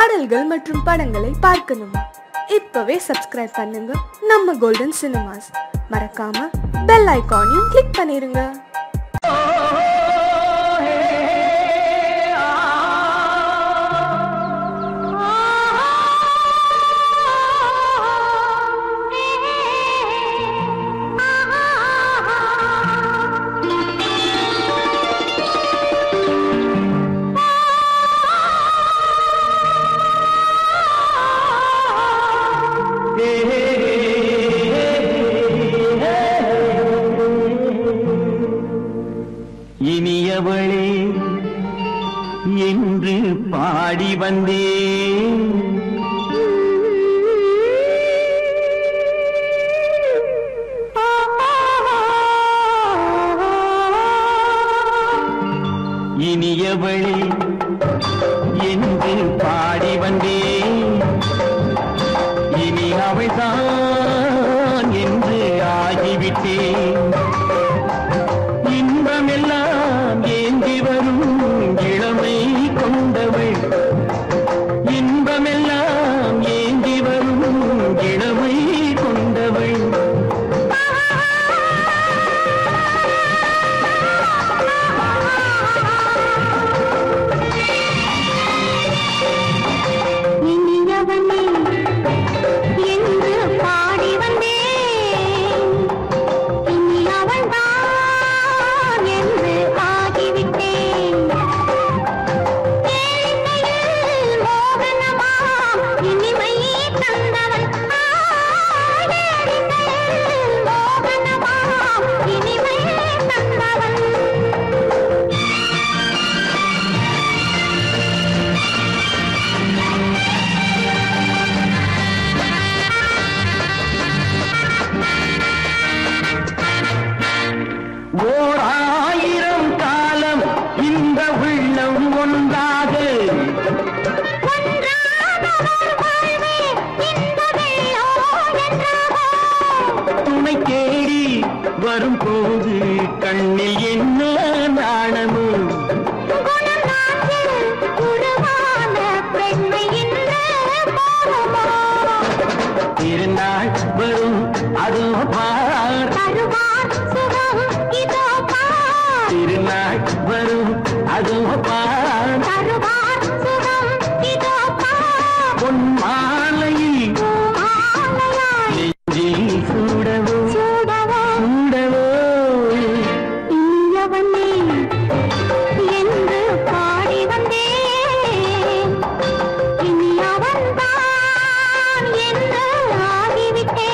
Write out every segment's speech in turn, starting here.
பாடல்கள் மற்றும் படங்களை பார்க்கணுமா? இப்பவே சப்ஸ்கிரைப் பண்ணுங்க நம்ம கோல்டன் சினிமாஸ். மறக்காம பெல் ஐகானையும் கிளிக் பண்ணிருங்க. இனியவளே என்று பாடி வந்தேன். இனியவளே என்று பாடி வந்தேன். இனி அவள்தான் என்று ஆகிவிட்டேன். இன்பமெல்லாம் ஏந்தி வரும் இளமை கொண்டவள். இன்பமெல்லாம் ஏந்தி வரும் இளமை கொண்டவள். ஓர் ஆயிரம் காலம் இந்த உள்ளம் ஒன்றாக துணை தேடி வரும்போது கண்ணில் என்ன நாணமோ? திருநாள் வரும் அதோ பார். திருநாள் வரும் அதோ பார். பொன் மாலையில் நெஞ்சில் சூடவோ சூடவோ. என்று பாடி வந்தேன். இனி அவன்தான் என்று ஆகிவிட்டேன்.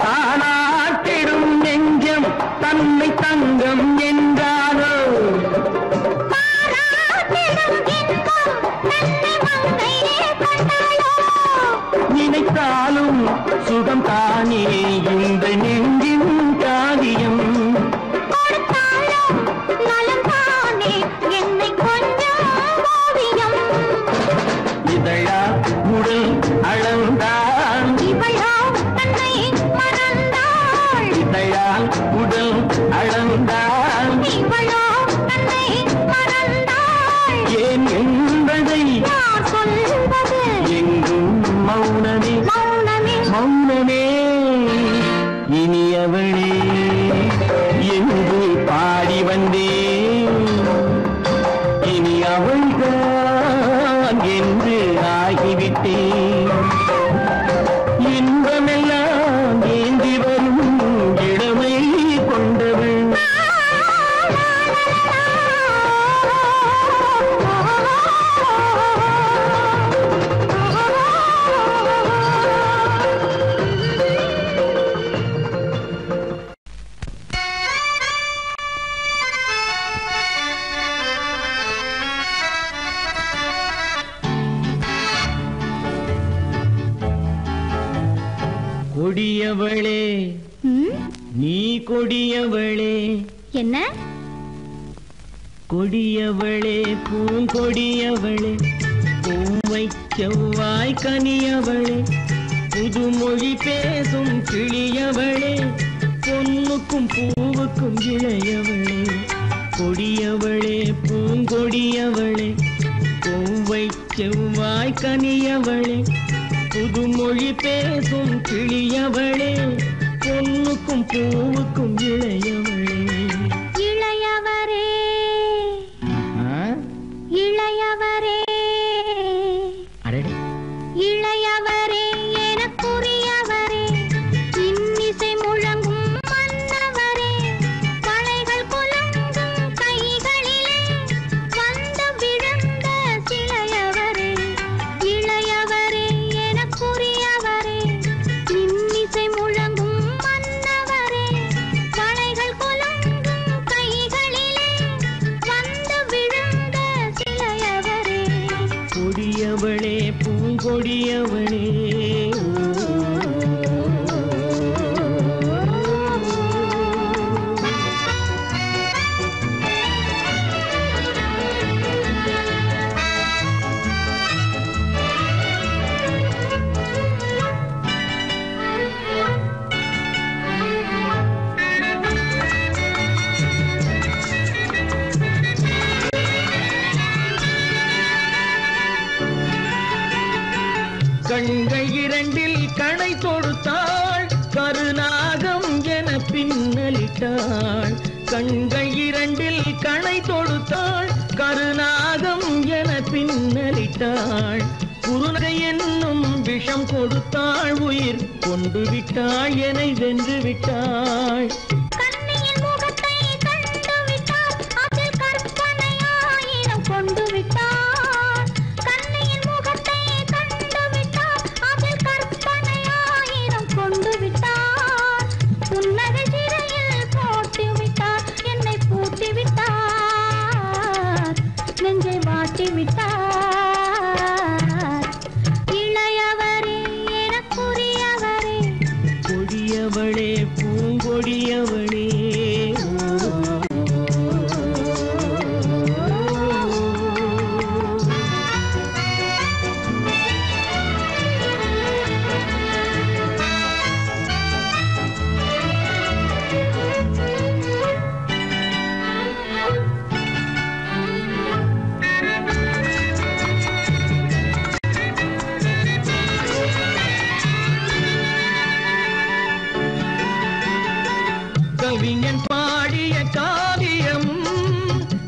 தானாட்டிடும் நெஞ்சம் தன்னை தங்கம் என்றாரோ? நினைத்தாலும் சுகம் தானே இந்த நெஞ்சின் காரியம். இதழா உடல் அளந்தான். இதழால் உடல் அளந்தான். ஏன் என்பதை எங்கும் மௌனமே மௌனமே. இனியவளே என்று பாடி வந்தேன். இனி அவள்தான் என்று ஆகிவிட்டேன். இன்பமெல்லாம் ஏந்தி வரும் இளமை கொண்டவள். கொடியவளே நீ கொடியவளே. என்ன கொடியவளே பூங்கொடியவளே, பூவை செவ்வாய் கனியவளே, புதுமொழி பேசும் கிளியவளே, பொன்னுக்கும் பூவுக்கும் இளையவளே. கொடியவளே பூங்கொடியவளே, பூவை செவ்வாய் கனியவளே, புதுமொழி பேசும் கிளியவளே, பொன்னுக்கும் பூவுக்கும் இளையவளே. இளையவரே இளையவரே அடடே, இளையவரே எனக்குரியவரே, இன்னிசை முழங்கும் மன்னவரே, வளைகள் குலுங்கும் கைகளிலே வந்து விழுந்த சிலையவரே. இளையவரே எனக்குரியவரே, இன்னிசை முழங்கும் மன்னவரே, வளைகள் குலுங்கும் கைகளிலே வந்து விழுந்த சிலையவரே. கொடியவளே பூங்கொடியவளே. கண்கள் இரண்டில் கணை தொடுத்தாள், கருநாகம் என பின்னலிட்டாள். கண்கள் இரண்டில் கணை தொடுத்தாள், கருநாகம் என பின்னலிட்டாள். குருநகை என்னும் விஷம் கொடுத்தாள், உயிர் கொண்டு விட்டாள், என்னை வென்று விட்டாள். கண்ணியின் முகத்தை கண்டு விட்டார், அதில் கற்பனையாயிரம் கொண்டு விட்டார். கண்ணியின் முகத்தை கண்டு விட்டார், அதில் கற்பனையாயிரம் கொண்டு விட்டார். புன்னகை சிறையில் போட்டு விட்டார், என்னை பூட்டி விட்டார், நெஞ்சை வாட்டி விட்டார். இளையவரே எனக்குரியவரே, கொடியவளே பூங்கொடியவளே. கவிஞன் பாடிய காவியமும்,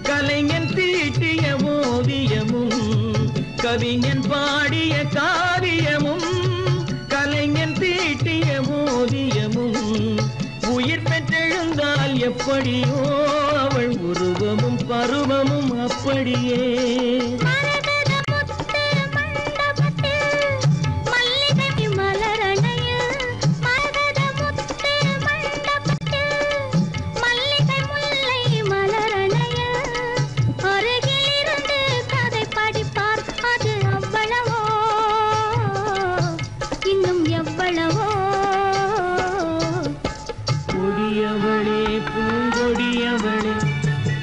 கலைஞன் தீட்டிய ஓவியமும். கவிஞன் பாடிய காவியமும், கலைஞன் தீட்டிய ஓவியமும். உயிர் பெற்றெழுந்தால் எப்படியோ அவள் உருவமும் பருவமும் அப்படியே. மரகத முத்து மண்டபத்தில் மல்லிகை மலரணையில், மரகத முத்து மண்டபத்தில் மல்லிகை முல்லை மலரணையில், அருகில் இருந்து கதை படிப்பார், அது அவ்வளவோ இன்னும் எவ்வளவோ. கொடியவளே பூங்கொடியவளே,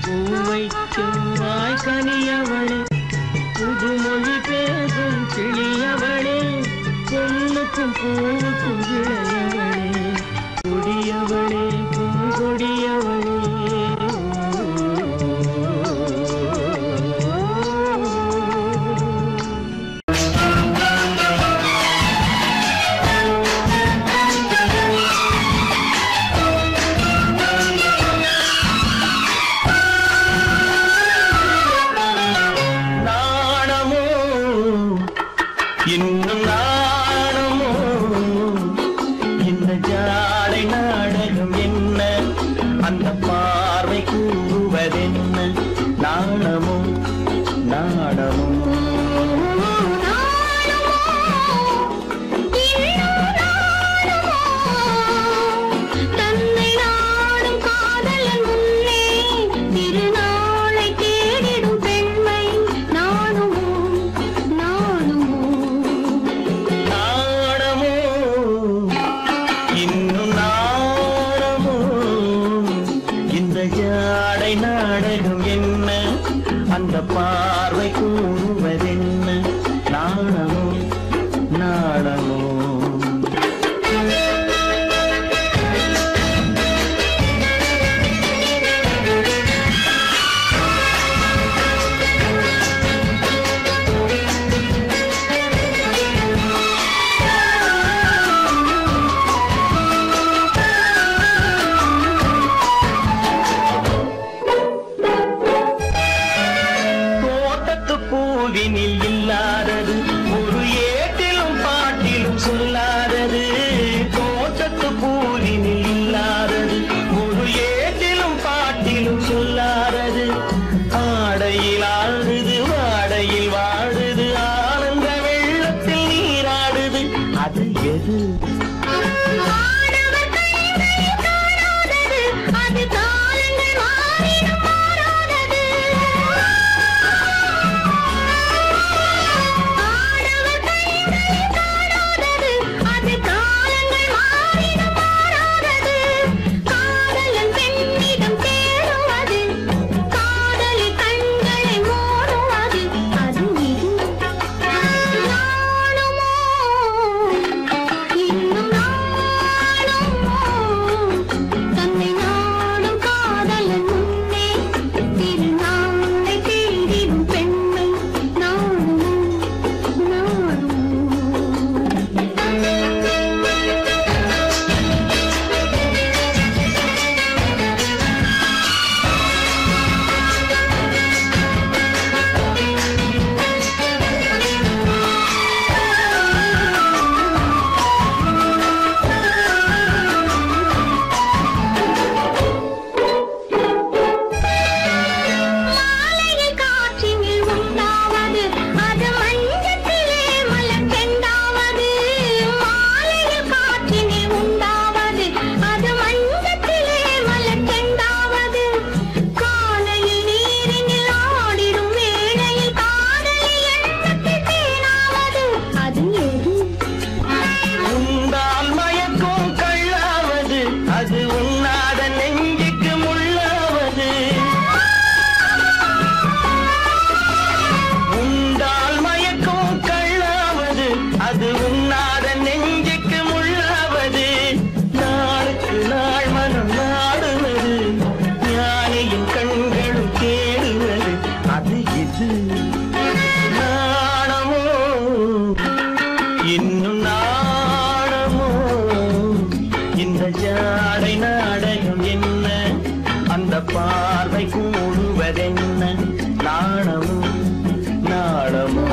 பூவை செவ்வாய் கனியவளே, புதுமொழி பேசும் கிளியவளே, பொன்னுக்கும் பூவுக்கும் இளையவளே. கொடியவளே பூங்கொடியவளே. நாணமோ இன்னும் நாணமோ, ஜாடை நாடகம் என்ன, அந்த பார்வை கூறுவதென்ன, நாணமோ நாடமோ. பூவினில் இல்லாதது ஒரு ஏட்டிலும் பாட்டிலும் சொல்லாதது, தோட்டத்து பூவினில் இல்லாதது ஒரு ஏட்டிலும் பாட்டிலும் சொல்லாதது, ஆடையில் ஆடுது வாடையில் வாடுது ஆனந்த வெள்ளத்தில் நீராடுது, அது எது? இன்னும் நாடமோ இந்த ஜாடை நாடகம் என்ன, அந்த பார்வை கூடுவதென்ன, நாணமோ நாடமோ.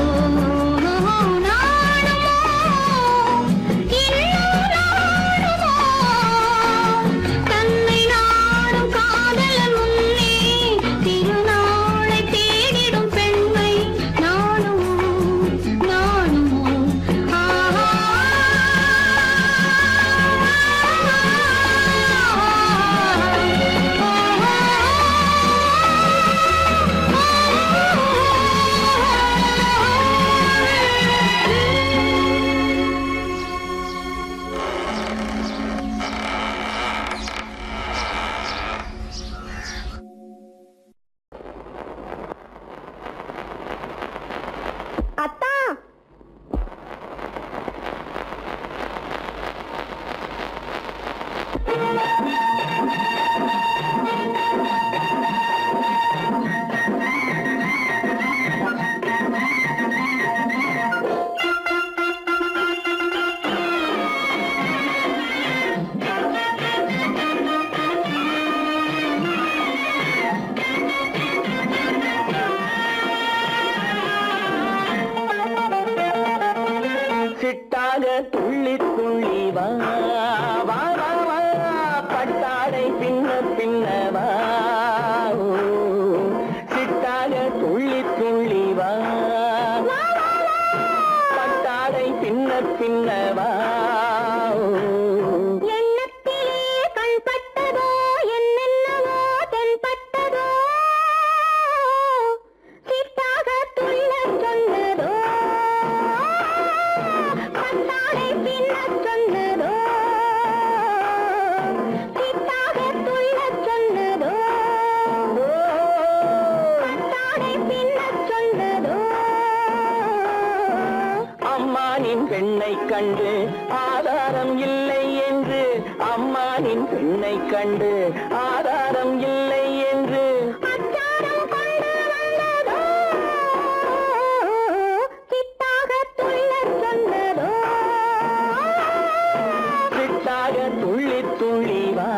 கண்டு ஆதாரம் இல்லை என்று அம்மானின் பெண்ணை கண்டு ஆதாரம் இல்லை என்று அச்சாரம் கொண்டு வந்ததோ சித்தாக துள்ளச் சொன்னதோ சித்தாக துள்ளி துள்ளி வா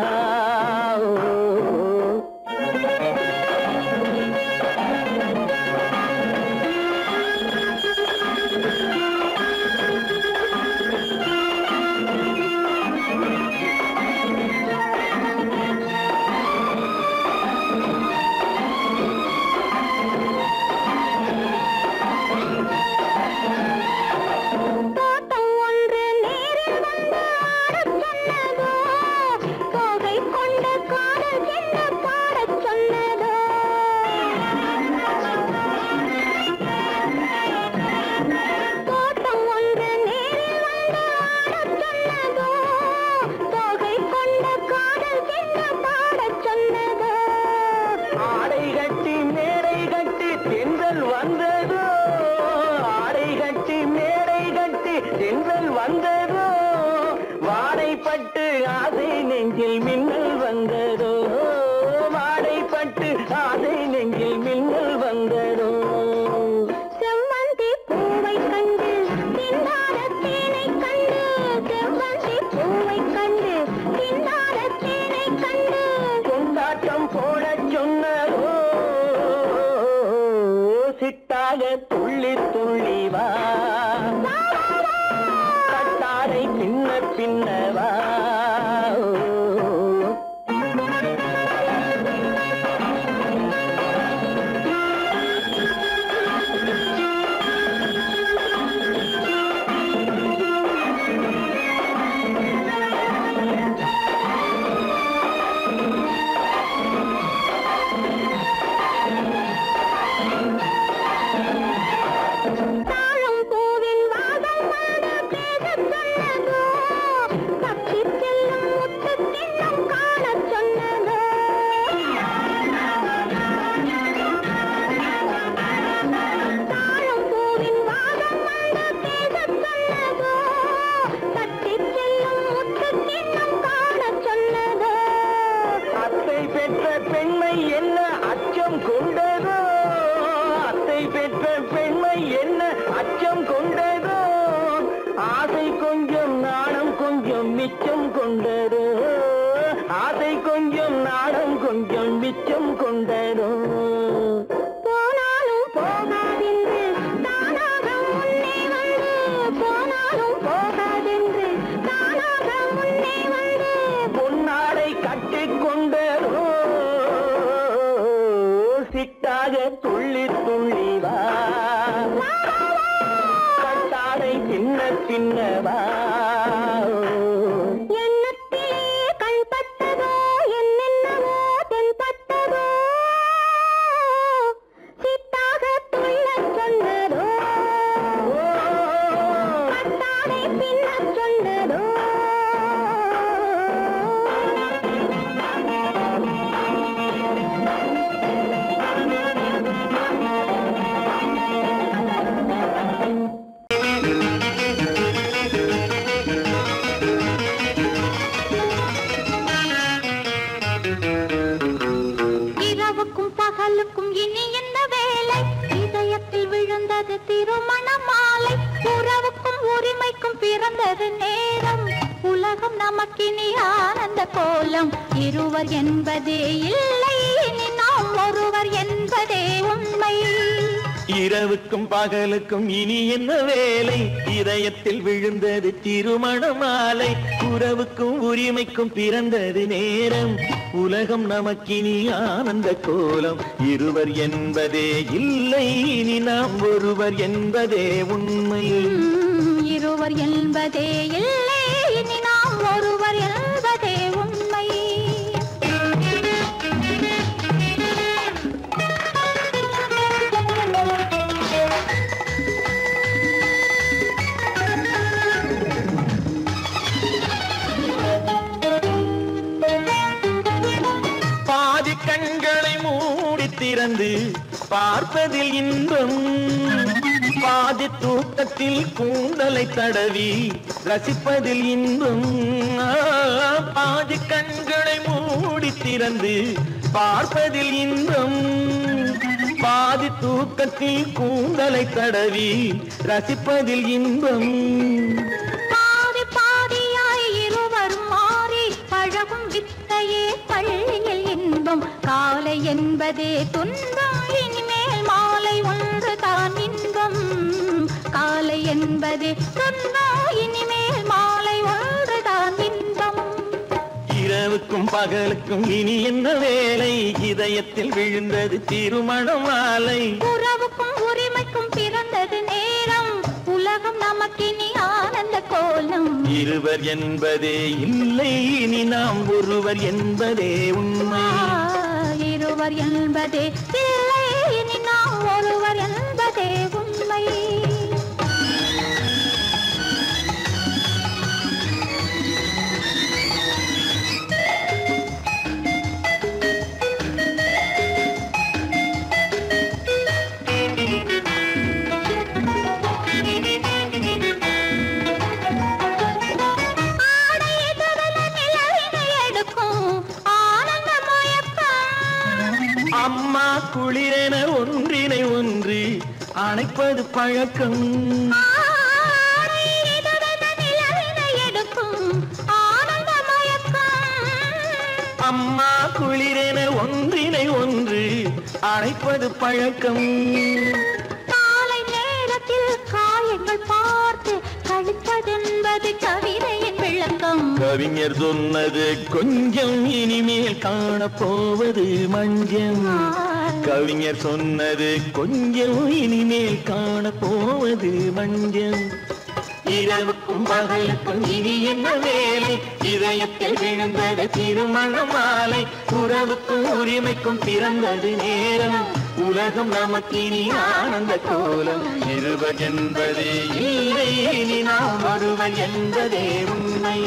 தோட்டம் ஒன்று நேரில் வந்து ஆடச் சொன்னதோ தோகை கொண்ட காதல் என்ன பாடச் சொன்னதோ தோட்டம் ஒன்று நேரில் வந்து ஆடச் சொன்னதோ தோகை கொண்ட காதல் என்ன பாடச் சொன்னதோ ஆடை கட்டி மேடை கட்டி தென்றல் வந்ததோ ஆடை கட்டி மேடை கட்டி தென்றல் வந்ததோ வாடைப்பட்டு ஆசை நெஞ்சில் மின்னல் வந்ததோ வாடைப்பட்டு ஆசை நெஞ்சில் மின்னல் வந்ததோ செவ்வந்தி பூவை கண்டு தின்னாத தேனை கண்டு செவ்வந்தி பூவை கண்டு தின்னாத தேனை கண்டு கொண்டாட்டம் போடச் சொன்னதோ சித்தாக துள்ளி துள்ளி வா கட்டாரை பின்ன பின்னவா தாழம் பூவின் வாசம் வந்து பேசச் சொன்னதோ தப்பிச் செல்லும் முத்துக்கிண்ணம் காணச் சொன்னதோ தாழம் பூவின் வாசம் வந்து பேசச் சொன்னதோ தப்பிச் செல்லும் முத்துக்கிண்ணம் காணச் சொன்னதோ அத்தை பெற்ற பெண்மை என்ன அச்சம் கொண்டதோ அத்தை பெற்ற பெண்மை என்ன அச்சம் கொண்டதோ ஆசை கொஞ்சம் நாணம் கொஞ்சம் மிச்சம் கொண்டதோ ஆசை கொஞ்சம் நாணம் கொஞ்சம் மிச்சம் கொண்டதோ போனாலும் போகாதென்று தானாக முன்னே வந்து போனாலும் போகாதென்று தானாக முன்னே வந்து பொன்னாடை கட்டிக்கொண்டதோ சித்தாக துள்ளி துள்ளி வா கட்டாரை பின்ன பின்னவா எண்ணத்திலே கண்பட்டதோ என்னென்னவோ தென்பட்டதோ சித்தாக துள்ளச் சொன்னதோ கட்டாரை பின்னச் சொன்னதோ இரவுக்கும் பகலுக்கும் இனி என்ன வேலை இதயத்தில் விழுந்தது திருமண மாலை உறவுக்கும் உரிமைக்கும் பிறந்தது நேரம் உலகம் நமக்கினி ஆனந்த கோலம் இருவர் என்பதே இல்லை இனி நாம் ஒருவர் என்பதே உண்மை இரவுக்கும் பகலுக்கும் இனி என்ன வேலை இதயத்தில் விழுந்தது திருமண மாலை உறவுக்கும் உரிமைக்கும் பிறந்தது நேரம் உலகம் நமக்கினி ஆனந்த கோலம் இருவர் என்பதே இல்லை இனி நாம் ஒருவர் என்பதே உண்மை இருவர் என்பதே இல்லை இனி நாம் ஒருவர் என்பதே உண்மை கண்களை மூடி திறந்து பார்ப்பதில் இன்பம் பாதி தூக்கத்தில் கூந்தலை தடவி ரசிப்பதில் இன்பம், பாதி கண்களை மூடி திறந்து பார்ப்பதில் இன்பம். பாதி தூக்கத்தில் கூந்தலை தடவி ரசிப்பதில் இன்பம். பாதி பாதியாய் இருவரும் மாறி பழகும் வித்தையே பள்ளியில் இன்பம். காலை என்பதே துன்பம், இனிமேல் மாலை ஒன்று தான் இன்பம். காலை என்பதே துன்பம், இனிமேல் மாலை ஒன்று தான் இன்பம். இரவுக்கும் பகலுக்கும் இனி என்ன வேலை, இதயத்தில் விழுந்தது திருமண மாலை. உறவுக்கும் உரிமைக்கும் பிறந்தது நேரம், உலகம் நமக்கினி ஆனந்த கோலம். இருவர் என்பதே இல்லை, இனி நாம் ஒருவர் என்பதே உண்மை. இருவர் என்பதே இல்லை, இனி நாம் ஒருவர் என்பதே உண்மை. அம்மா குளிரென ஒன்றினை ஒன்று அணைப்பது பழக்கம். அம்மா குளிரென ஒன்றினை ஒன்று அணைப்பது பழக்கம். காலை நேரத்தில் காயங்கள் பார்த்து கழிப்பதென்பது கவிதையின் விளக்கம். கவிஞர் சொன்னது கொஞ்சம், இனிமேல் காணப்போவது மஞ்சம். கவிஞர் சொன்னது கொஞ்சம், இனிமேல் காணப்போவது மஞ்சம். இரவுக்கும் பகலுக்கும் இனி என்ன வேலை, இதயத்தில் விழுந்தது திருமண மாலை. உறவுக்கும் உரிமைக்கும் பிறந்தது நேரம், உலகம் நமக்கினி ஆனந்த கோலம். இருவர் என்பதே இல்லை, இனி நாம் ஒருவர் என்பதே உண்மை.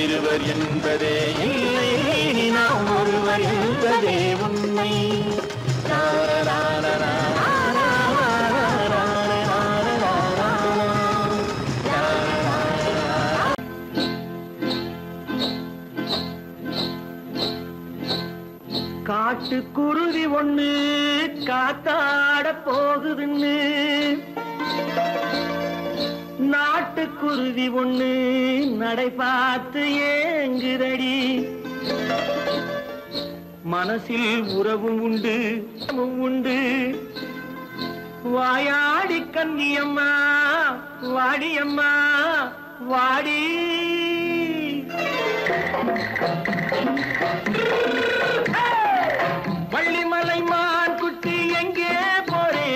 இருவர் என்பதே இல்லை, இனி நாம் ஒருவர் என்பதே உண்மை. காட்டுக்குருவி ஒண்ணு காத்தாட போகுதுன்னு, நாட்டுக்குருவி ஒண்ணு நடை பார்த்து ஏங்குதடி. மனசில் உறவும் உண்டு உண்டு, வாயாடி கன்னியம்மா வாடியம்மா வாடி. வள்ளிமலை மான் குட்டி எங்கே போறே,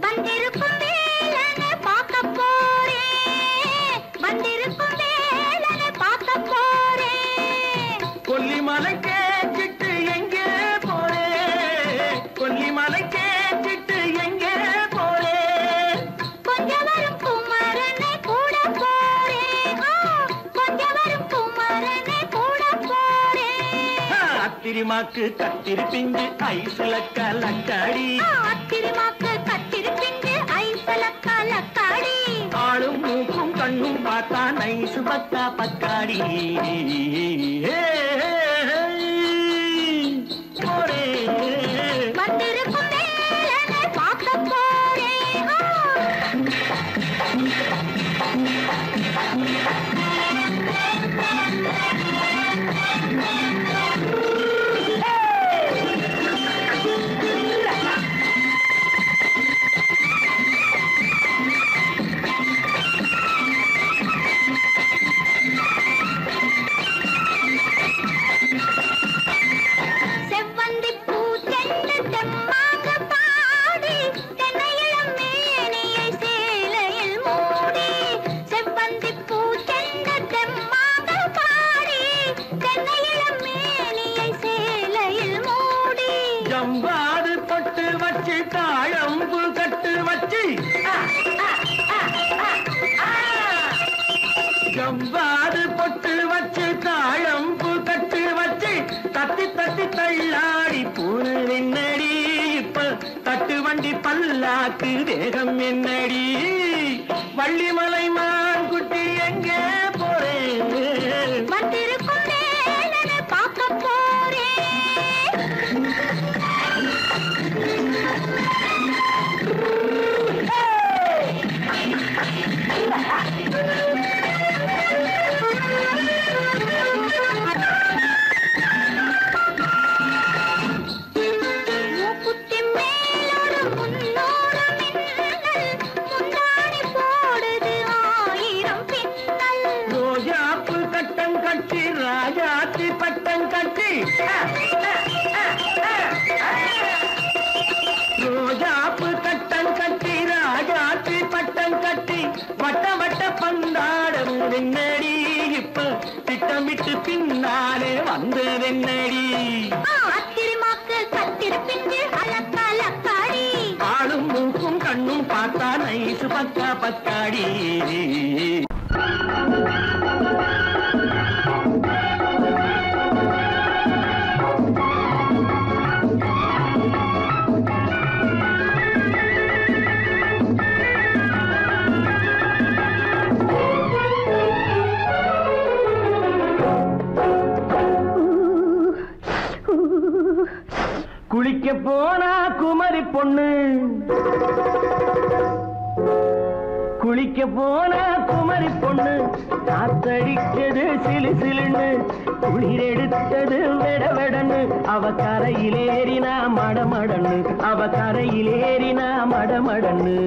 வந்திருக்கும் வேலனை பார்க்க போறேன், வந்திருக்கும் வேலனை பார்க்க போறேன். கொல்லிமலை கேச்சிட்டு எங்கே போறே, கொல்லிமலை கேச்சிட்டு எங்கே போறே. கொஞ்சம் வரும் குமரனை கூட போறேன், கொஞ்சம் வரும் குமரனை கூட போறேன். அத்திரிமாக்கு கத்திரி பிஞ்சு ஐசுல கலக்காடி, அத்திரிமாக்கு கத்திரி பிஞ்சு ஐசல கலக்காடி. ஆளும் மூக்கும் கண்ணும் பார்த்தா நைசு பக்கா பக்காடி. போரே வந்திருக்கும் வேலனை பார்க்க போறேன். செவ்வந்தி பூ சென்று தெம்மாக பாடி, தென்னையிளம் மேனியை சேலையில் மூடி. செவ்வந்தி பூ சென்று தெம்மாக பாடி, தென்னையிளம் மேனியை சேலையில் மூடி. ஜம்பாது பொட்டு வச்சு தாழம்பு கட்டு வச்சு, ஜம்பாது பொட்டு வச்சு தாழம்பு கட்டு வச்சு, தத்தி தத்தி தள்ளாடி போன வெண்ணடி. இப்ப தட்டு வண்டி பல்லா அம்மாக்கு தேகம் என்னடி வள்ளிமலை மான் குட்டி எங்கே போறேன் வந்திருக்கும் நேரனை பார்க்க போறேன் ராஜாத்தி பட்டம் கட்டி ரோஜாப்பு கட்டம் கட்டி ராஜாத்தி பட்டம் கட்டி வட்ட வட்ட பந்தாடம் என்னடி இப்ப திட்டமிட்டு பின்னாலே வந்ததென்னடி ஆத்திரமாக்கு கத்திருப்பிட்டு அலக்காடி ஆளும் மூக்கும் கண்ணும் பார்த்தா நைசு பக்கா பக்காடி குளிக்க போனா குமரி பொண்ணு குளிக்க போனா குமரி பொண்ணு காத்தடிச்சது சிலு சிலுன்னு குளிர் எடுத்தது வெட வெடன்னு அவ கரையிலேறினா மடமடன்னு அவ கரையிலேறினா மடமடன்னு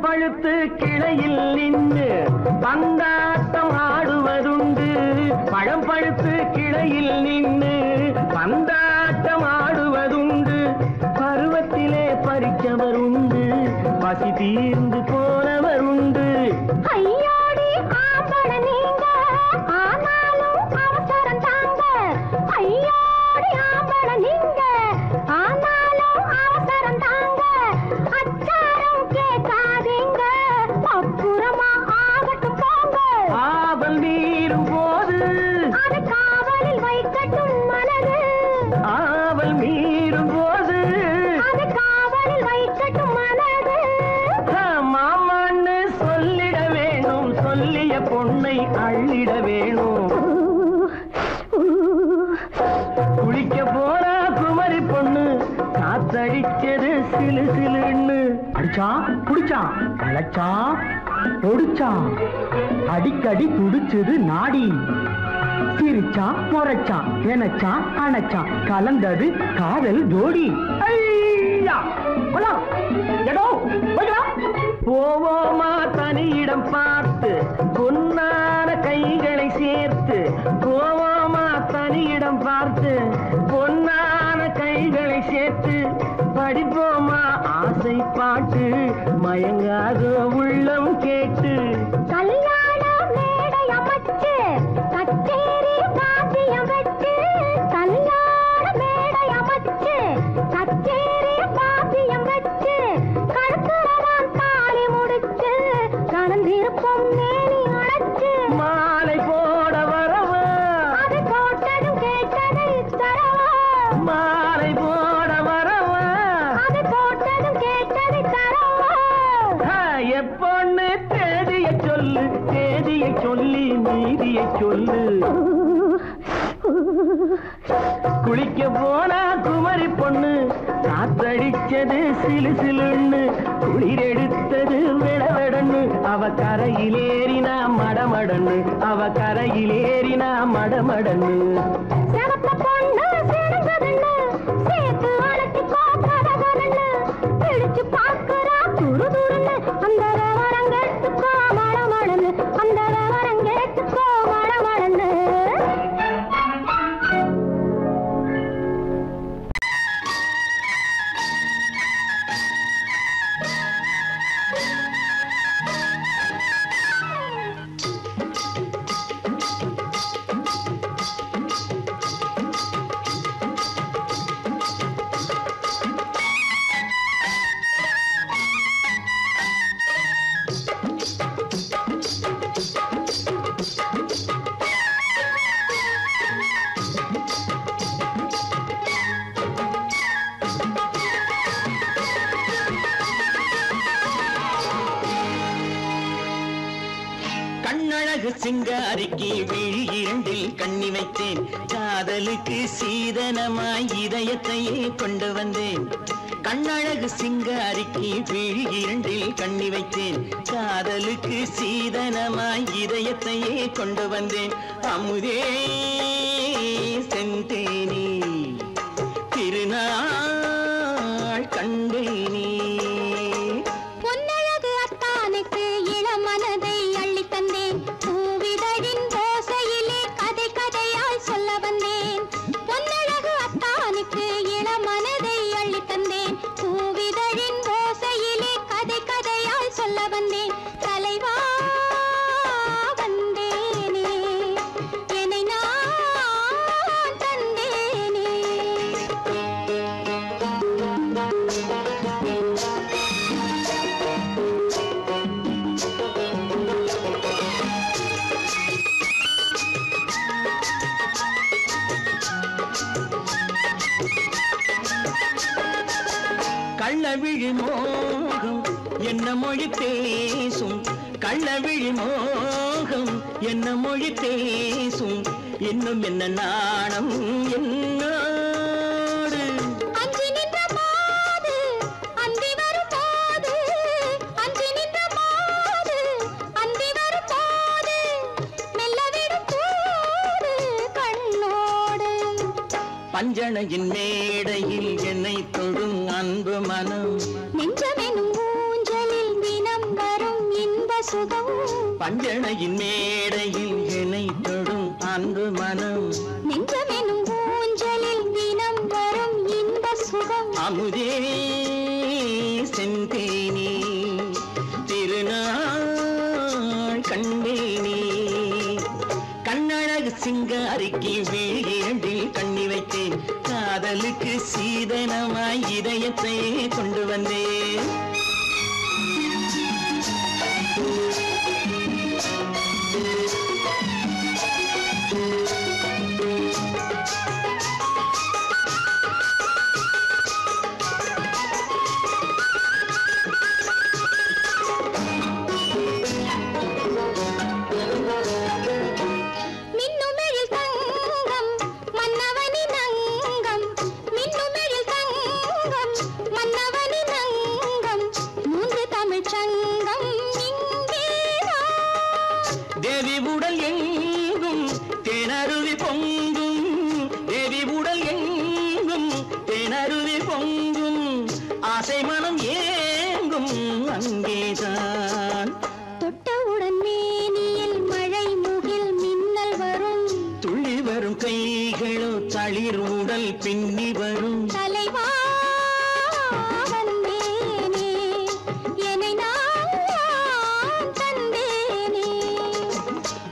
பழுத்து கிளையில் நின்று பந்தாட்டம் ஆடுவதுண்டு பழம் பழுத்து கிளையில் நின்று பந்தாட்டம் ஆடுவதுண்டு பருவத்திலே பறிச்சவர் உண்டு பசி தீர்ந்து போனவர் உண்டு ஐயோடி ஆம்பள நீங்க ஆனாலும் அவசரம் தாங்க ஐயோடி ஆம்பள நீங்க ஆனாலும் அவசரம் தாங்க அச்சாரம் கேட்காதீங்க அப்புறமா ஆகட்டும் போங்க ஆவல் மீறும் போது அது காவலில் வைக்கட்டும் மனது ஆவல் மீறும் போது அது காவலில் வைக்கட்டும் மனது மாமான்னு சொல்லிட வேணும் சொல்லிய பொண்ணை அள்ளிட வேணும் குளிக்க போனா குமரி பொண்ணு காத்தடிச்சது சிலு சிலுன்னு அடிச்சா புடிச்சா அழைச்சா பொடிச்சா அடிக்கடி துடிச்சது நாடி சிரிச்சா முறைச்சா எனச்சா அணைச்சா கலந்தது காதல் ஜோடி போவோமா தனியிடம் பார்த்து பொன்னான கைகளை சேர்த்து போவோமா தனியிடம் பார்த்து பொன்னான கைகளை சேர்த்து படிப்போமா ஆசை பாட்டு மயங்காத உள்ளம் கேட்டு கல்யாண மேடை அமைச்சு கச்சேரி வாத்தியம் வச்சு கல்யாண மேடை அமைச்சு கச்சேரி வாத்தியம் வச்சு கழுத்துறவான் தாலி முடிச்சு கலந்திருப்போம் மேனி அழைச்சு மாலை போட வரவா அது போட்டதும் கேட்டதை தரவா மாலை போட வரவா அது போட்டதும் கேட்டதை தரவா எப்பொண்ணு தேதியை சொல்லு தேதியை சொல்லி நீதியை சொல்லு குளிக்க போனா குமரி பொண்ணு காத்தடிச்சது சிலு சிலுன்னு குளிர் எடுத்தது விடவிடன்னு அவ கரையிலேறினா மடமடன்னு அவ கரையிலேறினா மடமடன்னு சிவத்த பொண்ணு சிறுங்க கண்ணு சேர்த்து அழைச்சிக்கோ கரகரன்னு பிடிச்சு பார்க்கறா துரு துருன்னு அந்த விவரம் கேட்டுக்கோ மழமழன்னு அந்த விவரம் கேட்டுக்கோ மழமழன்னு கண்ணழகு சிங்காரிக்கு விழி இரண்டில் கண்ணி வைத்தேன் காதலுக்கு சீதனமாய் இதயத்தையே கொண்டு வந்தேன் கண்ணழகு சிங்காரிக்கு விழி இரண்டில் கண்ணி வைத்தேன் காதலுக்கு சீதனமாய் இதயத்தையே கொண்டு வந்தேன் அமுதே செந்தேனே திருநாள் கண்டேனே பொன்னழகு அத்தானுக்கு இளமனதை அள்ளி தந்தேன் பூவிதழின் ஓசையிலே கதை கதையாய் சொல்ல வந்தேன் பொன்னழகு அத்தானுக்கு இளமனதை அள்ளி தந்தேன் பூவிதழின் ஓசையிலே கதை கதையாய் சொல்ல வந்தேன் தலைவா வந்தேனே என்னை நான் தந்தேனே கள்ளவிழி மோகம் என்ன மொழி பேசும் கள்ளவிழி மோகம் என்ன மொழி பேசும் இன்னும் என்ன நாணம் என்னோடு அஞ்சி நின்ற மாது அந்தி வரும் போது அஞ்சி நின்ற மாது அந்தி வரும் போது மெல்ல விடும் போது கண்ணோடு பஞ்சணையின் மேடையில் என்னை தொடும் அன்பு மனம் நெஞ்சமெனும் ஊஞ்சலில் தினம் வரும் இன்ப சுகம் பஞ்சணையின் மேடையில் என்னை தொடும் அன்பு மனம் நெஞ்சமெனும் ஊஞ்சலில் தினம் வரும் இன்ப சுகம் அமுதே செந்தேனே திருநாள் கண்டேனே கண்ணழகு சிங்காரிக்கு விழி இரண்டில் கண்ணி வைத்தேன் காதலுக்கு சீதனமாய் இதயத்தை கொண்டு வந்தேன் மின்னுமெழில் தங்கம் மன்னவனின் அங்கம் மின்னுமெழில் தங்கம் மன்னவனின் அங்கம் மூன்று தமிழ்ச் சங்கம் இங்கேதான் தேவி உடல் எங்கும் தேனருவி பொங்கும் தேவி உடல் எங்கும் தேனருவி பொங்கும் ஆசை மனம் ஏங்கும் அங்கேதான் தொட்டவுடன் மேனியில் மழை முகில் மின்னல் வரும் துள்ளி வரும் கைகளோ தளிர் உடல் பின்னி வரும் தலைவா வந்தேனே என்னை நான் தந்தேனே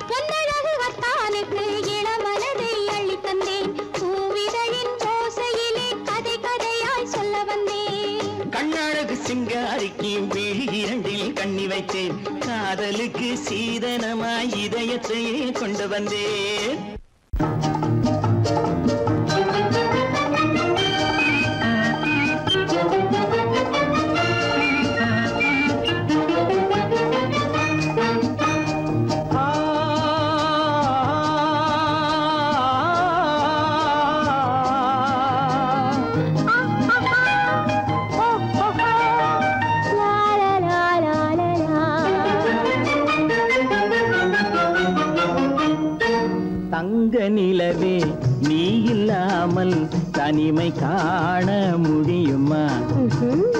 பொன்னழகு வத்தானுக்கு இளமனதை அள்ளி தந்தேன் பூவிதழின் ஓசையிலே கதை கதையாய் சொல்ல வந்தேன் கண்ணழகு சிங்காரிக்கு விழி இரண்டில் கண்ணி வைத்தேன் காதலுக்கு சீதனமாய் இதயத்தையே கொண்டு வந்தேன் தங்க நிலவே நீ இல்லாமல் தனிமை காண முடியுமா?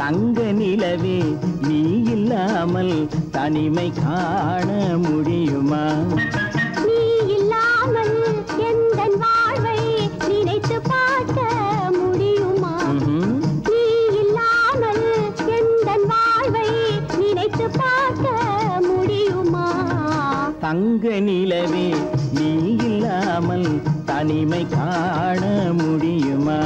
தங்க நிலவே நீ இல்லாமல் தனிமை காண முடியுமா? நீ இல்லாமல் எந்தன் வாழ்வை நினைத்து பார்க்க முடியுமா? நீ இல்லாமல் எந்தன் வாழ்வை நினைத்து பார்க்க முடியுமா? தங்க நிலவே நீ இல்லாமல் தனிமை காண முடியுமா?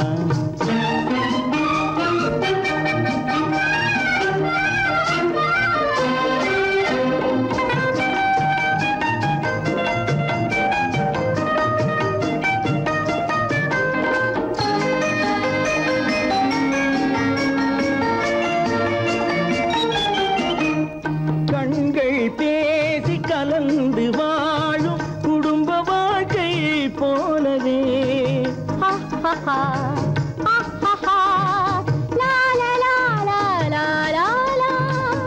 கண்கள் பேசி கலந்து வாழும் குடும்ப வாழ்க்கை போலவே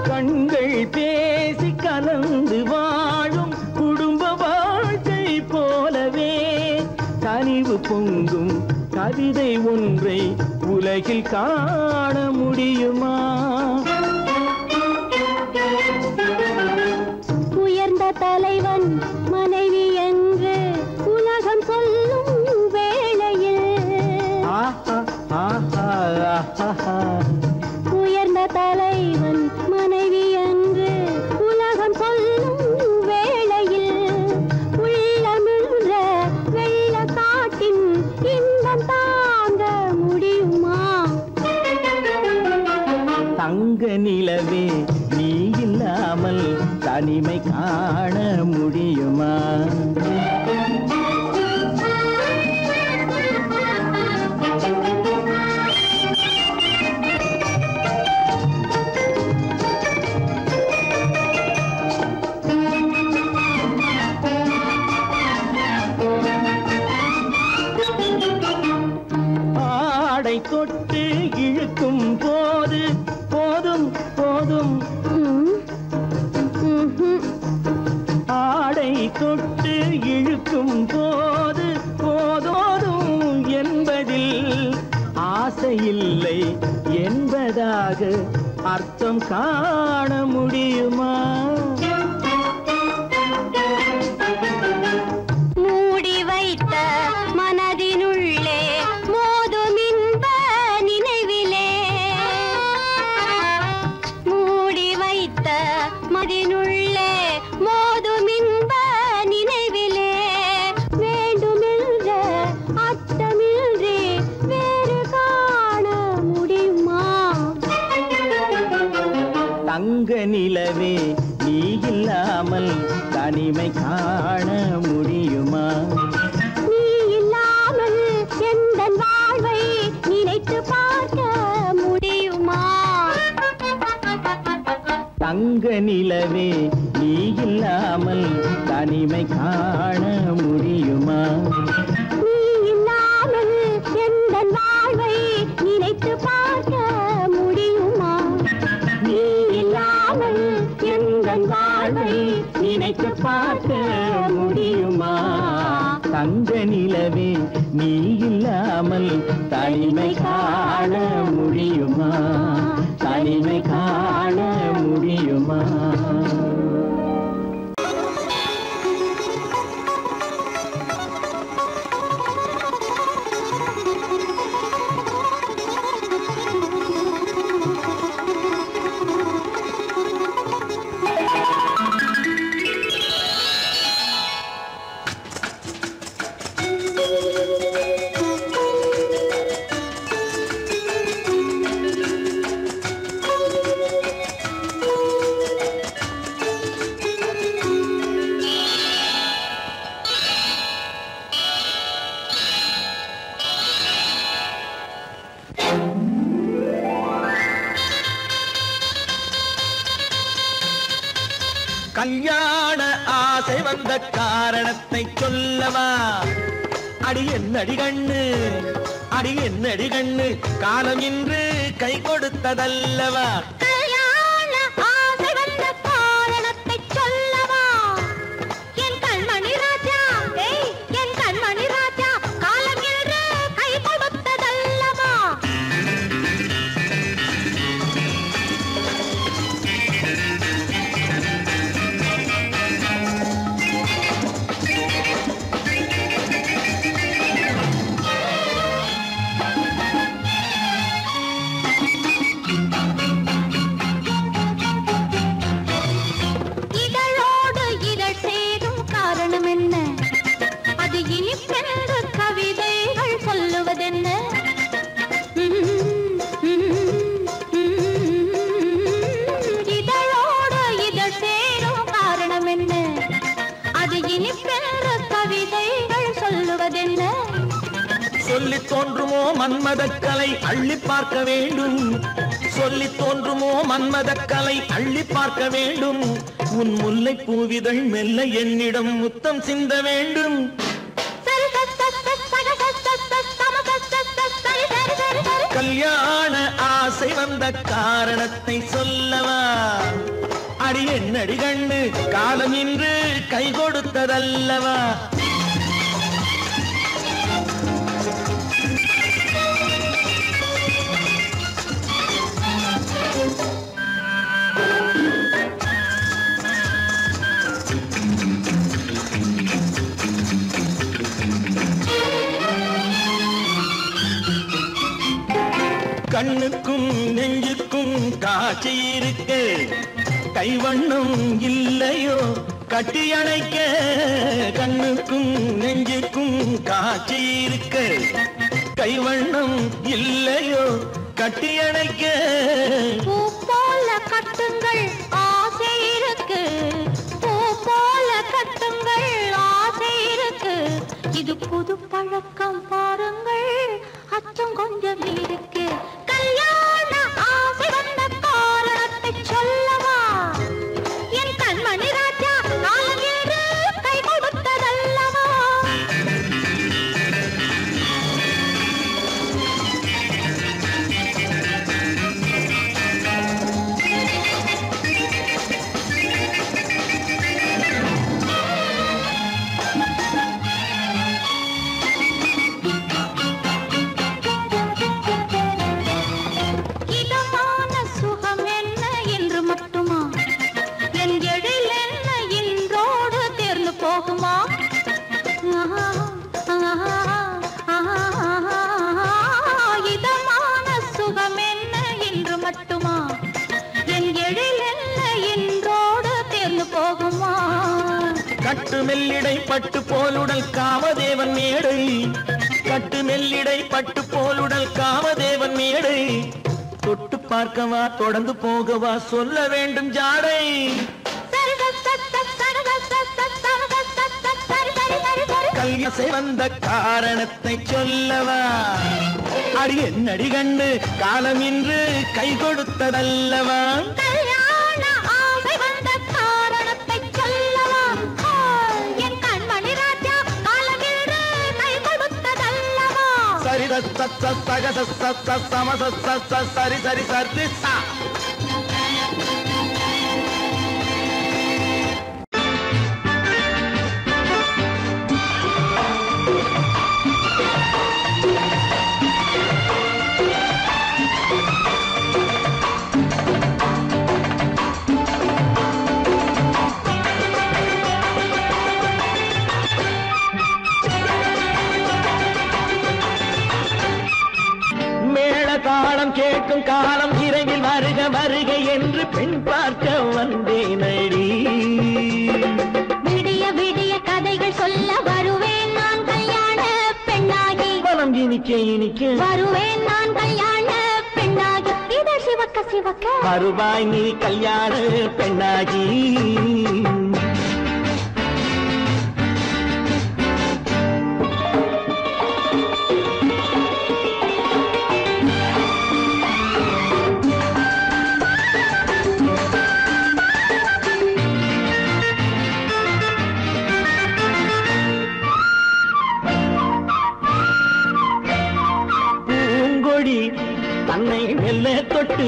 கண்கள் பேசி கலந்து வாழும் குடும்ப வாழ்க்கை போலவே கனிவு பொங்கும் கவிதை ஒன்றை உலகில் காண முடியுமா? உயர்ந்த தலைவன் மனைவி என்று உலகம் சொல்லும் வேளையில் உயர்ந்த தலைவன் மனைவி என்று உலகம் சொல்லும் வேளையில் உள்ளமிழ்ற வெள்ள காட்டின் இன்பம் தாங்க முடியுமா? தங்க நிலவே நீ இல்லாமல் தனிமை காண முடியுமா? ஆடை தொட்டு இழுக்கும் போது போதும் போதும் ஆடை தொட்டு இழுக்கும் போது போதோதும் என்பதில் ஆசையில்லை என்பதாக அர்த்தம் காண முடியுமா? மூடி வைத்த மனதினுள்ளே மோதும் இன்ப நினைவிலே மூடி வைத்த மனதினுள்ளே மோதும் இன்ப நினைவிலே வேண்டுமென்ற அர்த்தமின்றி வேறு காண முடியுமா? தங்க நிலவே நீ இல்லாமல் தனிமை காண முடியுமா? நீ இல்லாமல் எந்தன் வாழ்வை நினைத்து பார்க்க முடியுமா? தங்க நிலவே நீ இல்லாமல் தனிமை காண முடியுமா? நீ இல்லாமல் எந்தன் வாழ்வை நினைத்து பார்க்க முடியுமா? நீ இல்லாமல் எந்தன் வாழ்வை நினைத்து பார்க்க முடியுமா? தங்க நிலவே நீ இல்லாமல் தனிமை காண முடியுமா? தனிமை காண முடியுமா? கல்யாண ஆசை வந்த காரணத்தை சொல்லவா? அடி என்னடி கண்ணு, அடி என்னடி கண்ணு, காலம் இன்று கை கொடுத்ததல்லவா? கல்யாண ஆசை வந்த காரணத்தை சொல்லவா? என் கண்மணி ராஜா, என் சொல்லி தோன்றுமோ மன்மதக்கலை அள்ளி பார்க்க வேண்டும், சொல்லி தோன்றுமோ மன்மதக்கலை அள்ளி பார்க்க வேண்டும். உன் முல்லை பூவிதழ் மெல்ல என்னிடம் முத்தம் சிந்த வேண்டும். கல்யாண ஆசை வந்த காரணத்தை சொல்லவா? அடி என்னடி கண்ணு காலம் இன்று கை கொடுத்ததல்லவா? கண்ணுக்கும் நெஞ்சுக்கும் காட்சி இருக்கு, கைவண்ணம் இல்லையோ கட்டி அணைக்க. கண்ணுக்கும் நெஞ்சுக்கும் காட்சி இருக்கு, கைவண்ணம் இல்லையோ கட்டி அணைக்க. பூ போல கட்டுங்கள் ஆசை இருக்கு, பூ போல கட்டுங்கள் ஆசை இருக்கு. இது புது பழக்கம் பாருங்கள், அச்சம் கொஞ்சம் இருக்கு. கல்யாண ஆசை வந்த காரணத்தை சொல்லவா? என் கண்மணி ராஜா காலம் என்று கை கொடுத்ததல்லவா? இதமான சுகம் என்ன என்று மட்டுமா? என் எழில் என்ன என்றோடு தேர்ந்து போகுமா? கட்டு மெல்லிடை பட்டு போலுடல் காமதேவன் மேடை, கட்டு மெல்லிடை பட்டு போலுடல் காமதேவன் மேடை. தொட்டு பார்க்கவா தொடர்ந்து போகவா சொல்ல வேண்டும் ஜாடை. கல்யாண வந்த காரணத்தை சொல்லவா? அடி என்னடி கண்டு காலம் இன்று கை கொடுத்ததல்லவா? கல்யாண ஆசை வந்த காரணத்தை சொல்லவா? என் கண்மணி ராஜா காலம் என்று கை கொடுத்ததல்லவா? சரி சக சம சரி சரி சரி சா. தாளம் கேட்கும் காலம் விரைவில் வருக வருக என்று பெண் பார்க்க வந்தேனடி. விடிய விடிய கதைகள் சொல்ல வருவேன் நான் கல்யாண பெண்ணாகி. மனம் இனிக்க இனிக்க வருவேன் நான் கல்யாண பெண்ணாகி. இதழ் சிவக்க சிவக்க வருவாய் நீ கல்யாண பெண்ணாகி. தன்னை மெல்ல தொட்டு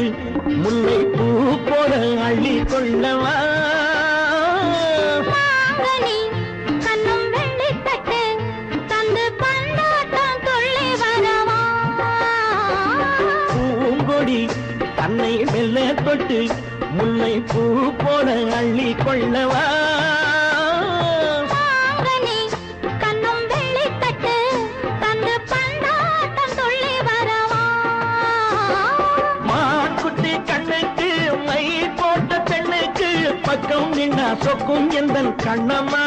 முல்லை பூ போல அள்ளி கொள்ளவா? கண்ணும் வெள்ளி தட்டு தந்து பந்தாட்டம் துள்ளி வரவா? பூங்கொடி தன்னை மெல்ல தொட்டு முல்லை பூ போல அள்ளி கொள்ளவா? பக்கம் நின்னா சொக்கும் எந்தன் கண்ணம்மா.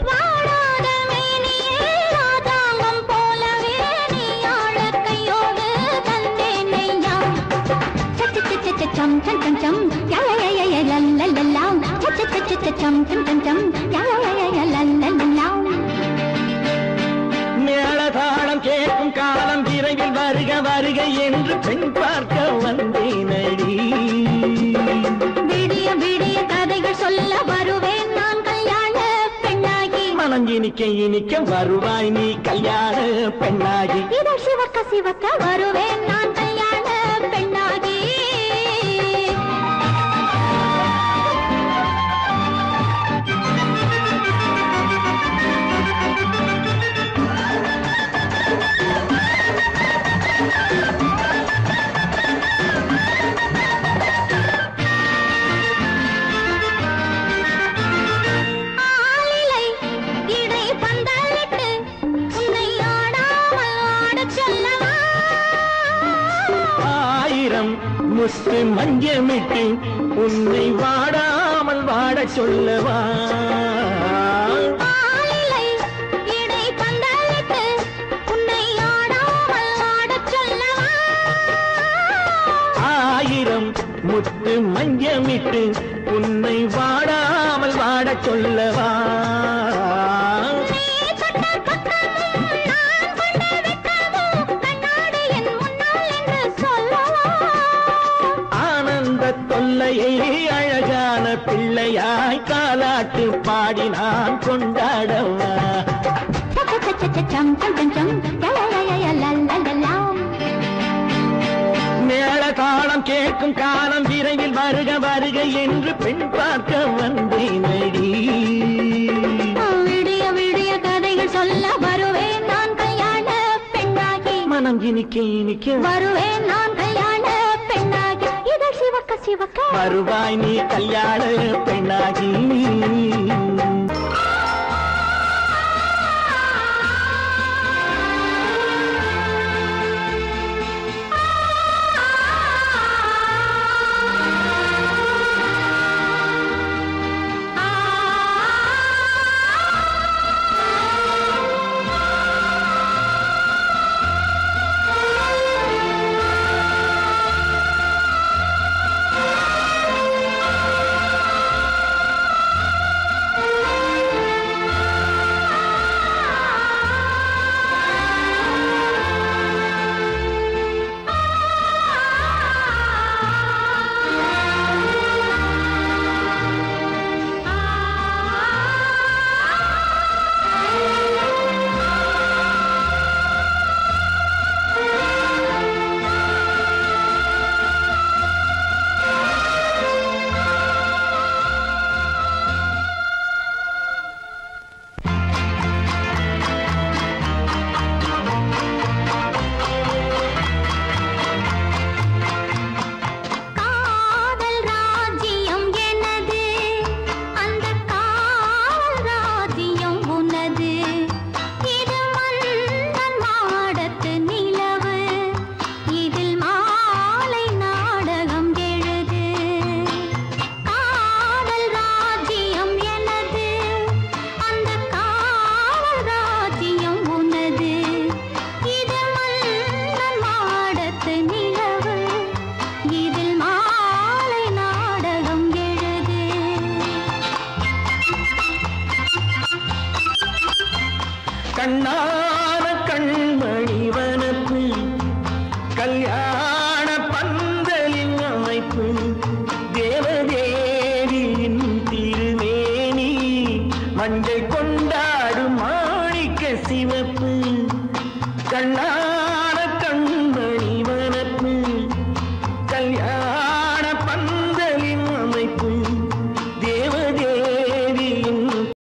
வாழாத மேனியே ராதாங்கம் போலவே நீ ஆழ கையோடு தந்தேன் நெய்யா. சம் சம் சம் சம் யா யா யா யா லல்லல்லா. சம் சம் சம் யா யா யா யா லல்லல்லா. மேளதாளம் விரைவில் வருக வருக என்று பெண் பார்க்க வந்தேனடி. விடிய விடிய கதைகள் சொல்ல வருவேன் நான் கல்யாண பெண்ணாகி. மனம் இனிக்க இனிக்க வருவாய் நீ கல்யாண பெண்ணாகி. இதழ் சிவக்க சிவக்க வருவேன் நான் கல்யாண பெண்ணாகி. முத்து மஞ்சமிட்டு உன்னை வாடாமல் வாட சொல்லவா. ஆயிரம் முத்து மஞ்சமிட்டு உன்னை வாடாமல் வாட சொல்லவா. தொல்லையை அழகான பிள்ளையாய் காலாட்டு பாடி நான் கொண்டாடவா. மேள காலம் கேட்கும் காலம் விரைவில் வருக வருக என்று பெண் பார்க்க வந்தேனடி. விடிய விடிய கதைகள் சொல்ல வருவேன் நான் கல்யாண பெண்ணாகி. மனம் இனிக்க இனிக்க வருவேன் நான் கல்யாண பெண்ணாகி. இதழ் சிவக்க சிவக்க வருவாய் நீ கல்யாண பெண்ணாகி. கண்ணான கண்மணி வனப்பு கல்யாண பந்தலின் அமைப்பு தேவதேவியின் திருமேனி மஞ்சள் கொண்டாடும் மாணிக்க சிவப்பு. கண்ணா